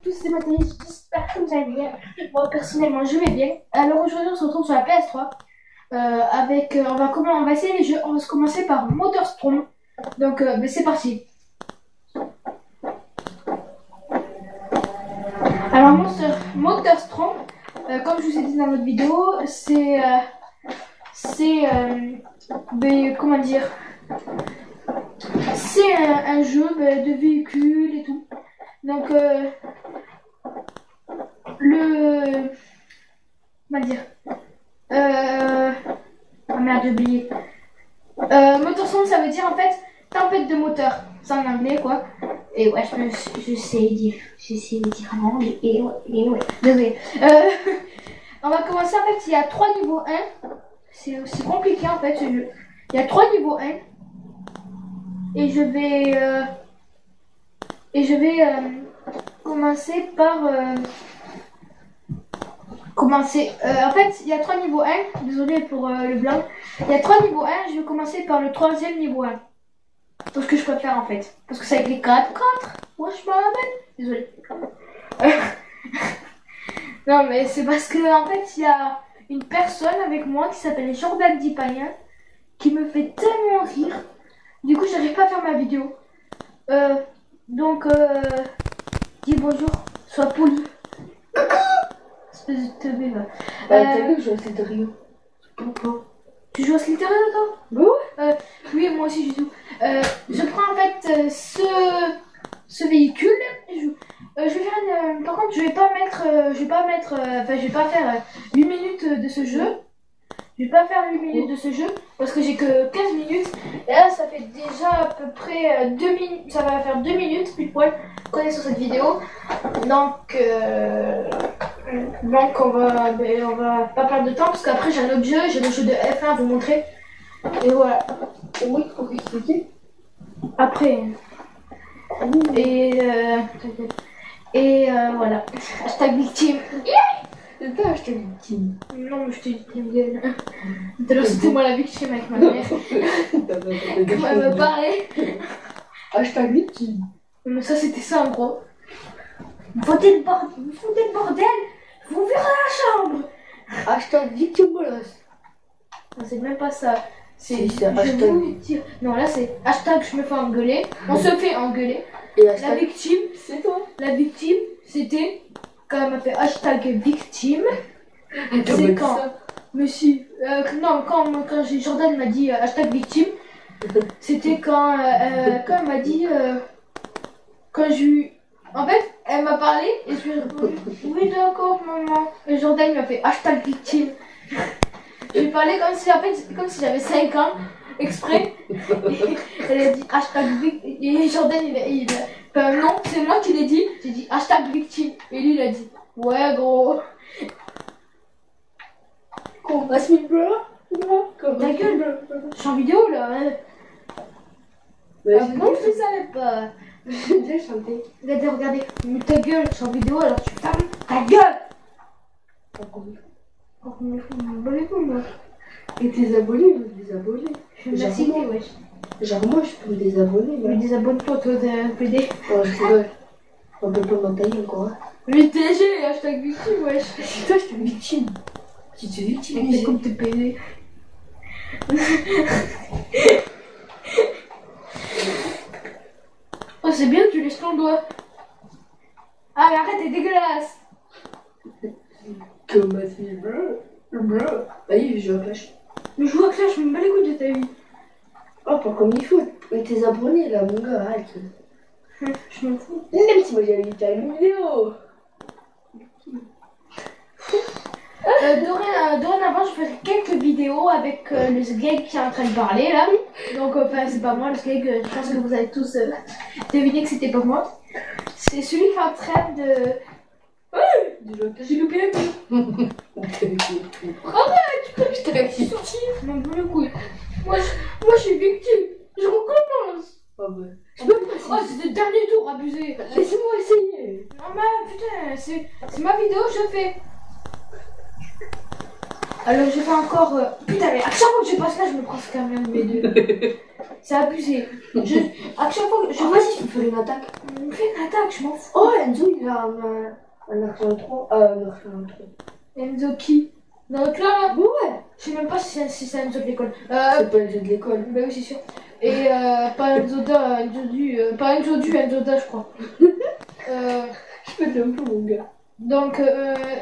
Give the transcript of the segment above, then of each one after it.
Tous ces matériels, j'espère que vous allez bien. Moi, personnellement, je vais bien. Alors aujourd'hui, on se retrouve sur la PS3. On va essayer les jeux. On va se commencer par Motorstorm. Donc, c'est parti. Alors, Motorstorm, comme je vous ai dit dans notre vidéo, comment dire, c'est un jeu de véhicules et tout. Donc, comment dire, oh merde, j'ai oublié. Motorstorm, ça veut dire en fait tempête de moteur. C'est en anglais quoi. Et ouais, je sais dire en anglais. Et ouais, désolé. On va commencer en fait, il y a 3 niveaux 1. C'est compliqué en fait ce jeu. Il y a 3 niveaux 1. Et je vais commencer par en fait, il y a 3 niveaux 1. Désolé pour le blanc. Il y a 3 niveaux 1. Je vais commencer par le 3e niveau 1. Parce que je préfère en fait. Parce que c'est avec les 4. Ouais, je me rappelle. Désolé. Non, mais c'est parce que en fait, il y a une personne avec moi qui s'appelle Jordan Dipayen qui me fait tellement rire. Du coup, j'arrive pas à faire ma vidéo. Donc, dis bonjour. Sois poli. Espèce de teubé, va. T'as vu que je joue à Slytherin? Pourquoi? Tu joues à Slytherin, toi? Bah ouais. Oui, moi aussi, je joue. Je prends en fait ce véhicule. Je vais faire une. Par contre, je vais pas faire 8 minutes de ce jeu. Je vais pas faire 8 minutes de ce jeu parce que j'ai que 15 minutes. Et là, ça fait déjà à peu près 2 minutes. Ça va faire 2 minutes, pile poil, qu'on est sur cette vidéo. Donc on va pas perdre de temps parce qu'après, j'ai un autre jeu. J'ai le jeu de F1 à vous montrer. Et voilà. Oui, faut expliquer. Après. Et voilà. Hashtag victime. C'est toi, je t'ai victime. Non, mais je t'ai dit gueule. Tout à l'heure, c'était moi la victime avec ma mère. Comment elle me parlait. Hashtag victime. Mais ça, c'était ça en gros. Vous foutez le bordel. Vous verrez la chambre. Hashtag victime bolos. Non, c'est même pas ça. C'est hashtag. Non, là, c'est hashtag je me fais engueuler. On se fait engueuler. Et hashtag. La victime, C'est toi. La victime, c'était quand elle m'a fait hashtag victime. C'est quand quand Jordan m'a dit hashtag victime, c'était quand elle m'a dit en fait elle m'a parlé et je lui ai répondu oui d'accord maman et Jordan il m'a fait hashtag victime. Je lui ai parlé comme si j'avais 5 ans exprès. Elle a dit hashtag victime et Jordan non, c'est moi qui l'ai dit. J'ai dit hashtag victime et lui il a dit ouais gros. Qu'on passe une bleu. Ta gueule, je suis en vidéo là. Non, je savais pas. J'ai déjà chanté. Regardez. Mais ta gueule, je suis en vidéo alors tu fermes ta gueule. Moi. Et tes abonnés, vous me désabonnez. Je vais me faire citer, wesh. Genre moi, je peux me désabonner. Mais désabonne-toi, toi, t'es un PD. Oh, je rigole. On peut pas m'entailler encore. Mais TG, hashtag victime, wesh. C'est toi, je suis victime. Tu te victimes. C'est comme t'es PD. Oh, c'est bien, tu laisses ton doigt. Ah, mais arrête, t'es dégueulasse. Comme ma fille bleu. Allez, je joue à Clash. Mais je joue à Clash, je me bats les couilles de ta vie. Oh, pas comme il faut. Mais tes abonnés là, mon gars, arrête. Je m'en fous. Même si moi j'avais dit à une vidéo. Dorénavant, je ferai quelques vidéos avec le Sgeg qui est en train de parler là. Donc, c'est pas moi le Sgeg, je pense que vous avez tous deviné que c'était pas moi. C'est celui qui est en train de. J'ai loupé la vie. Arrête, Je t'ai victime. Non, pas le couille. Moi, je suis victime. Je recommence. Oh, bah. Oh, c'est le dernier tour, abusé. Laissez-moi essayer. Non, mais putain, c'est ma vidéo, je fais. Alors, je fais encore. Putain, mais à chaque fois que je passe là, je me prends ce camion de mes deux. c'est abusé. À chaque fois que je vois Vas-y, tu me fais une attaque. me fais une attaque, je m'en fous. Oh, Enzo, il a un arc en trop. Un arc en trop. Enzo qui? Dans le club là? Ouais. Je sais même pas si c'est Enzo de l'école. C'est pas Enzo de l'école. Bah oui, c'est sûr. Et pas Enzo Da, Enzo Du, pas Enzo Du, Enzo Da, je crois. Je peux te le peu, mon gars. Donc,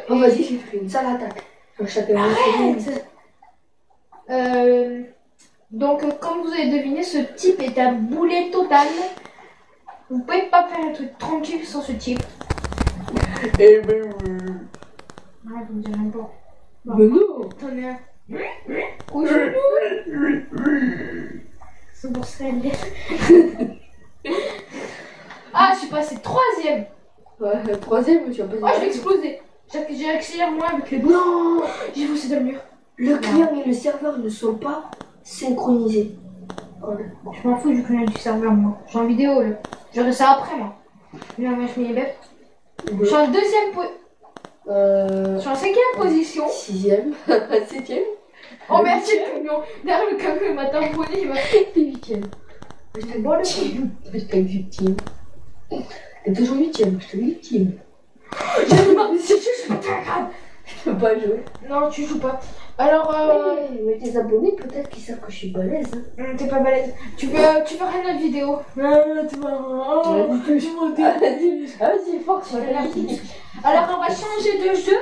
Oh, vas-y, je fais une sale attaque. Chacun arrête. Donc, comme vous avez deviné, ce type est un boulet total. Vous pouvez pas faire un truc tranquille sans ce type. Eh ben oui. Ah, vous me direz même pas. Mais non. T'en es un. Oui, c'est pour ça. Ah, je suis passé troisième. Ouais, le troisième, tu vas pas Ah, je vais exploser. J'ai accéléré moins avec les bouts. Non. J'ai poussé dans le mur. Le client et le serveur ne sont pas synchronisés. Je m'en fous du client du serveur, moi. Je suis en vidéo, là. J'aurai ça après, moi. Là, moi, je mets les bêtes. Je suis en deuxième je suis en cinquième position. Sixième. Septième. Oh, merci, le camion. Derrière le camion, il m'a tamponné, il m'a fait. T'es huitième. Bon, le team. J'étais victime. T'es toujours huitième. Je te victime. J'en ai marre de ces jeux, je suis pas grave. Je peux pas jouer. Non, tu joues pas. Alors, Mais tes abonnés, peut-être qu'ils savent que je suis balèze. Hein. t'es pas balèze. Tu veux rien notre vidéo? Tu vas. Oh, Vas-y, force. Alors, on va changer de jeu.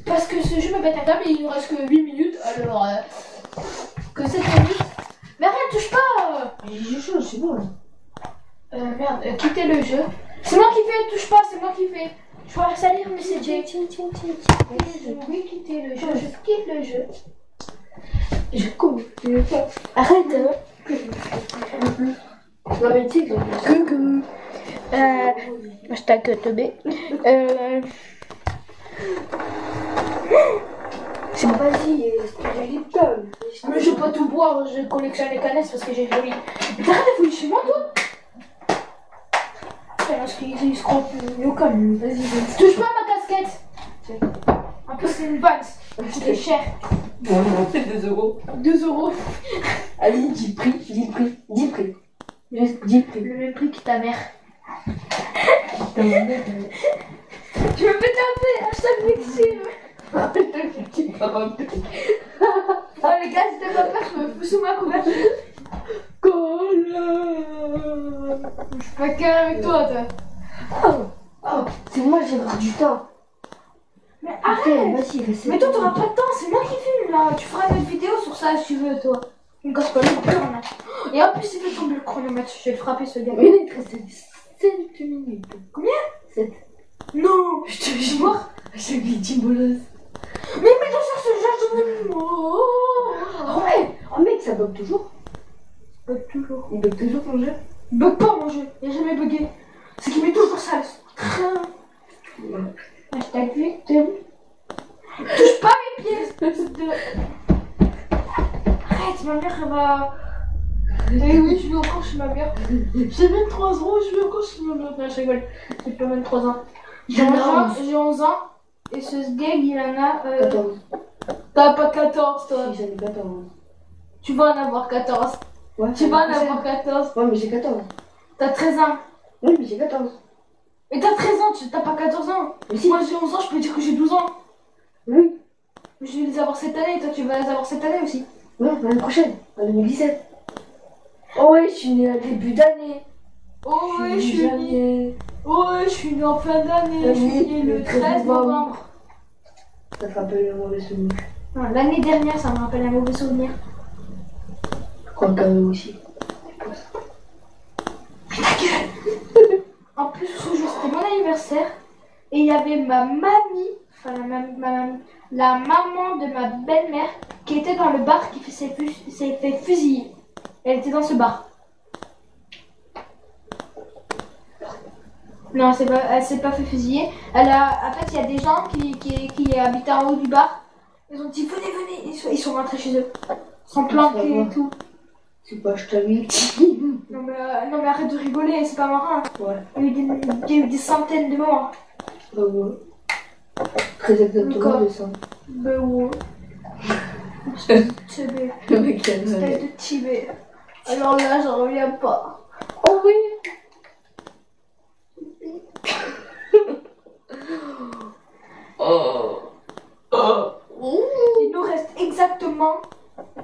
Parce que ce jeu me pète un câble et il nous reste que 8 minutes. Alors, que 7 minutes. Mais rien, touche pas. J'ai chaud, c'est bon là. Merde, quittez le jeu. C'est moi qui fais, touche pas, c'est moi qui fais. Je vais salir, mais c'est Jay. Oui, quittez le jeu, je quitte le jeu. Je coupe. Arrête. Non, mais tu sais que Coucou. Hashtag teubé. C'est vas-y, c'est du Lipton. Mais je vais pas tout boire, je collectionne les canettes parce que j'ai joli. Mais t'arrêtes de fouiller chez moi, toi? Parce qu'il se croit mieux comme. Vas-y, touche pas à ma casquette. En plus, c'est une Vans. C'était cher. Bon, c'est 2 €. 2 €. Allez, dis le prix, dis le prix, dis le prix. Juste dis le prix. Le même prix que ta mère. Ta mère, Tu me fais taper, hashtag victime. Ah, Ah, les gars, si t'as pas peur, je me fous sous ma couverture. Je suis pas qu'un avec toi, Oh, c'est moi, j'ai pris du temps. Mais Ok, arrête. vas-y, reste. Mais toi, t'auras pas de temps, c'est moi qui filme là. Tu feras une vidéo sur ça si tu veux, toi. Tu me casses pas le chronomètre. Et en plus, il fait tomber le chronomètre. Je vais le frapper, ce gars. Mais il te reste 7 minutes. Combien? 7. Non, je te jure. J'ai victime bolos. Mais toi, sur ce jeu, je Oh ouais. Oh mec, ça bug toujours. bug toujours. Il bug toujours ton jeu. Bug pas mon jeu, il a jamais bugué. C'est qu'il met toujours ça. Hashtag victime. Touche pas mes pieds, espèce de. Arrête, ma mère elle va. Eh oui, je vais encore chez ma mère. J'ai 23 ans, je vais encore chez ma mère. Non, je rigole. J'ai pas 23 ans. J'ai 11 ans. Et ce gag, il en a. 14. T'as pas 14, toi. Si, j'en ai 14. Tu vas en avoir 14. Ouais, Tu vas en avoir 14. Ouais, mais j'ai 14. T'as 13 ans. Oui, mais j'ai 14. Mais t'as 13 ans, t'as pas 14 ans. Mais si. Moi j'ai 11 ans, je peux dire que j'ai 12 ans. Oui. Je vais les avoir cette année, toi tu vas les avoir cette année aussi. Non, l'année prochaine, en 2017. Oh ouais, je suis née à début d'année. Oh ouais, je suis née. Oh ouais, je suis née en fin d'année. Je suis née le 13 novembre. Ça te rappelle un mauvais souvenir. Non, l'année dernière, ça me rappelle un mauvais souvenir. Je crois que aussi. En plus, ce jour c'était mon anniversaire. Et il y avait ma mamie, enfin la maman de ma belle-mère, qui était dans le bar qui s'est fait fusiller. Elle était dans ce bar. Non, elle s'est pas fait fusiller. En fait, il y a des gens qui habitaient en haut du bar. Ils ont dit venez. Ils sont rentrés chez eux. Sans planquer et tout. C'est pas je t'avais. Non mais arrête de rigoler, c'est pas marrant. Ouais. Il y a eu des centaines de morts. Ouais. Très exactement de ça. Ben ouais. Espèce de tibé. Le mec, Espèce de tibé. Alors là, j'en reviens pas. Oh oui. Oh. Oh. Il nous reste exactement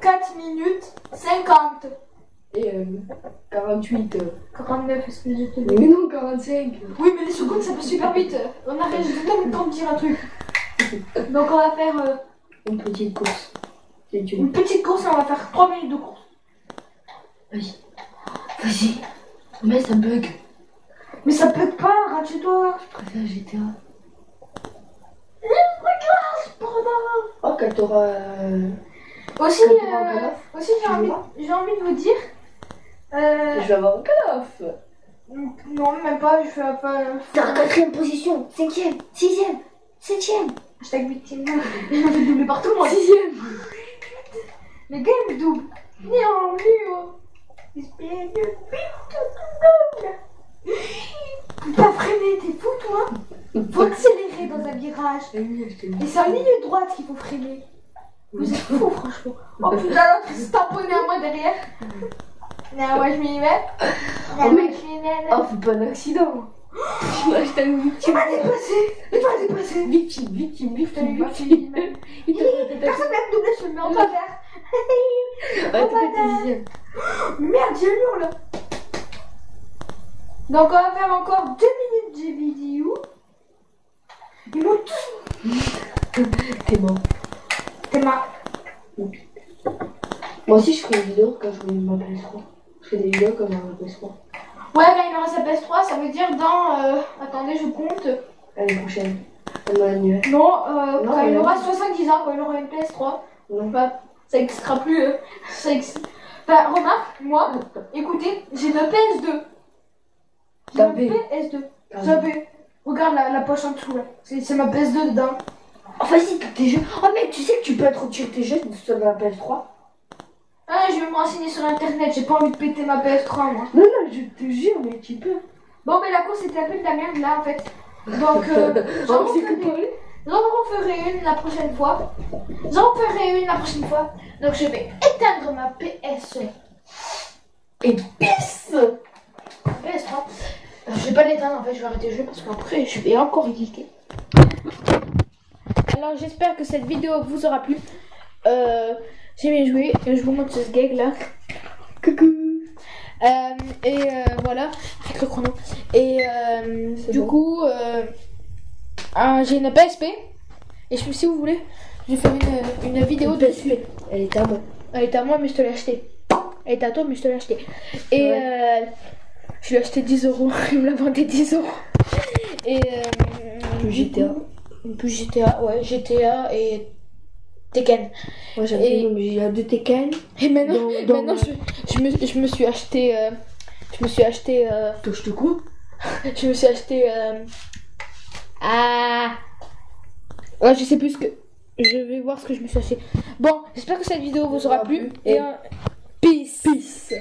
4 minutes 50. Et 48. 49, est-ce que je te Mais non, 45. Oui, mais les secondes, ça passe super vite. On a juste le temps de dire un truc. Donc, on va faire Une petite course. C'est dur. une petite course et on va faire 3 minutes de course. Vas-y. Vas-y. Mais ça bug. Mais ça bug pas, rentre chez toi. Je préfère GTA. Regarde, pardon. Oh, quand t'auras. Aussi, Quand t'auras un Call of, aussi tu vois. j'ai envie de vous dire. Je vais avoir un Call of. Non, même pas, je fais pas. T'as la 4ème position, 5ème, 6ème, 7ème. Hashtag victime. J'ai envie de doubler partout, moi. 6ème. Les gars, ils me doublent. Non, non. Espèce de pute, tu doubles. Faut pas freiner, t'es fou, toi. Faut accélérer dans un virage. Et c'est en ligne droite qu'il faut freiner. Vous êtes fous, franchement. Oh putain, l'autre il s'est tamponné à moi derrière. Non, moi je m'y mets. Oh, mais- je m'y mets. Oh, fais pas un accident. Hashtag Tu victime. m'as dépassé. Tu m'as dépassé. Victime, victime, victime, Victime. victime. Il t'a fait Personne n'a me doublé, je me mets en travers. Ouais, t'as fait 10ème. Merde, j'ai le là. Donc on va faire encore 2 minutes de vidéo. Ils m'ont tous. T'es mort. T'es marre. Moi aussi, je ferai une vidéo quand je vais ma PS3. Je ferai des vidéos comme ma PS3. Ouais, là il me reste la PS3, ça veut dire dans. Attendez, je compte. L'année prochaine. À mon annuaire. Non, Non, quand il mais- aura 70 ans, quand il aura une PS3. Non. Bah, ça n'existera plus. Enfin, remarque, moi, écoutez, j'ai une PS2. J'ai une T'avais. PS2. J'avais. Regarde la poche en dessous là. C'est ma PS2 dedans. Oh, vas-y, t'as tes jeux. Oh, mec, tu sais que tu peux être retirer tes jeux sur la PS3? Ah, je vais me renseigner sur internet, j'ai pas envie de péter ma PS3 moi. Non, non, je te jure, mais tu peux. Bon, mais la course était un peu de la merde là en fait. Donc, j'en Oh, c'est que referai parler. une la prochaine fois. J'en referai une la prochaine fois. Donc, je vais éteindre ma PS. Et pisse! PS3. Je vais pas l'éteindre en fait, je vais arrêter le jeu parce qu'après je vais encore cliquer. Alors j'espère que cette vidéo vous aura plu. J'ai bien joué, je vous montre ce gag là. Coucou! Voilà, avec le chrono. Et du bon. coup, j'ai une PSP. Et si vous voulez, je vais faire une vidéo dessus. Elle est à moi. Elle est à moi, mais je te l'ai achetée. Elle est à toi, mais je te l'ai achetée. Et je l'ai acheté 10 €. Il me l'a vendu 10 €. Et Plus GTA. Plus GTA, ouais, GTA et Tekken. Moi, j'aime Et- bien, mais j'ai de Tekken. Et maintenant, Dans- maintenant je me suis acheté. Je me suis acheté. Je te coupe. Je me suis acheté. Ouais, je sais plus ce que. Je vais voir ce que je me suis acheté. Bon, j'espère que cette vidéo vous aura plu. Et peace. Peace.